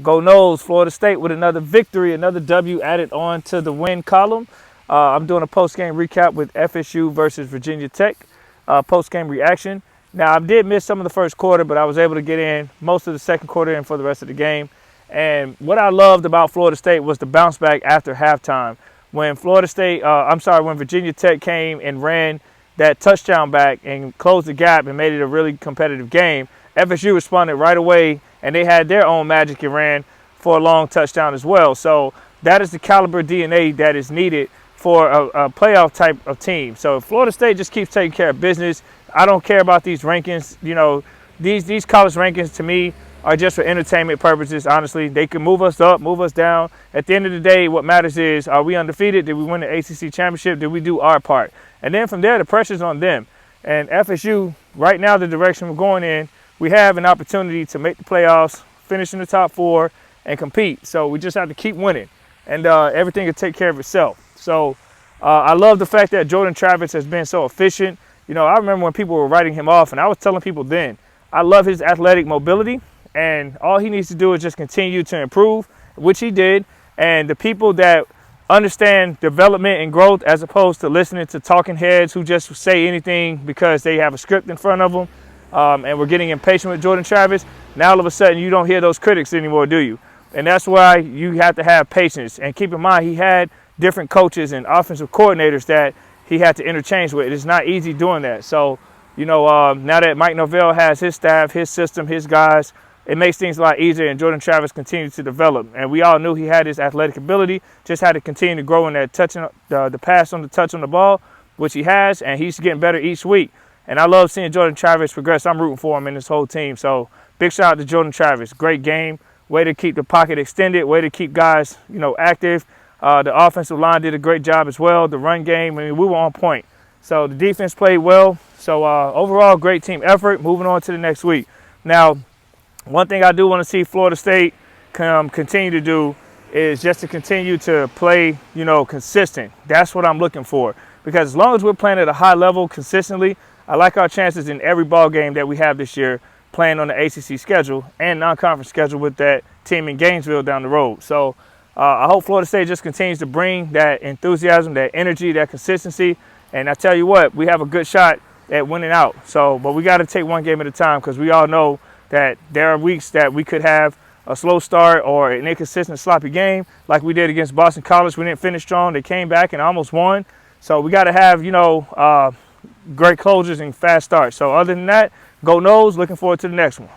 Go Noles, Florida State with another victory, another W added on to the win column. I'm doing a post-game recap with FSU versus Virginia Tech, post-game reaction. Now, I did miss some of the first quarter, but I was able to get in most of the second quarter and for the rest of the game. And what I loved about Florida State was the bounce back after halftime. When when Virginia Tech came and ran that touchdown back and closed the gap and made it a really competitive game, FSU responded right away, and they had their own magic and ran for a long touchdown as well. So that is the caliber DNA that is needed for a playoff type of team. So if Florida State just keeps taking care of business, I don't care about these rankings. You know, these college rankings to me are just for entertainment purposes, honestly. They can move us up, move us down. At the end of the day, what matters is, are we undefeated? Did we win the ACC championship? Did we do our part? And then from there, the pressure's on them. And FSU, right now, the direction we're going in, we have an opportunity to make the playoffs, finish in the top 4, and compete. So we just have to keep winning, and everything will take care of itself. So I love the fact that Jordan Travis has been so efficient. You know, I remember when people were writing him off, and I was telling people then, I love his athletic mobility, and all he needs to do is just continue to improve, which he did. And the people that understand development and growth as opposed to listening to talking heads who just say anything because they have a script in front of them, and we're getting impatient with Jordan Travis, now all of a sudden you don't hear those critics anymore, do you? And that's why you have to have patience. And keep in mind, he had different coaches and offensive coordinators that he had to interchange with. It's not easy doing that. So, you know, now that Mike Norvell has his staff, his system, his guys, it makes things a lot easier, and Jordan Travis continues to develop. And we all knew he had his athletic ability, just had to continue to grow in that touching the pass on the touch on the ball, which he has, and he's getting better each week. And I love seeing Jordan Travis progress. I'm rooting for him and this whole team. So big shout out to Jordan Travis. Great game. Way to keep the pocket extended. Way to keep guys, you know, active. The offensive line did a great job as well. The run game, I mean, we were on point. So the defense played well. So overall, great team effort. Moving on to the next week. Now, one thing I do want to see Florida State continue to do is just to continue to play, you know, consistent. That's what I'm looking for. Because as long as we're playing at a high level consistently, I like our chances in every ball game that we have this year playing on the ACC schedule and non-conference schedule with that team in Gainesville down the road. So I hope Florida State just continues to bring that enthusiasm, that energy, that consistency. And I tell you what, we have a good shot at winning out. So, but we got to take one game at a time, because we all know that there are weeks that we could have a slow start or an inconsistent, sloppy game like we did against Boston College. We didn't finish strong. They came back and almost won. So we got to have, you know, great closures and fast starts. So other than that, go Noles. Looking forward to the next one.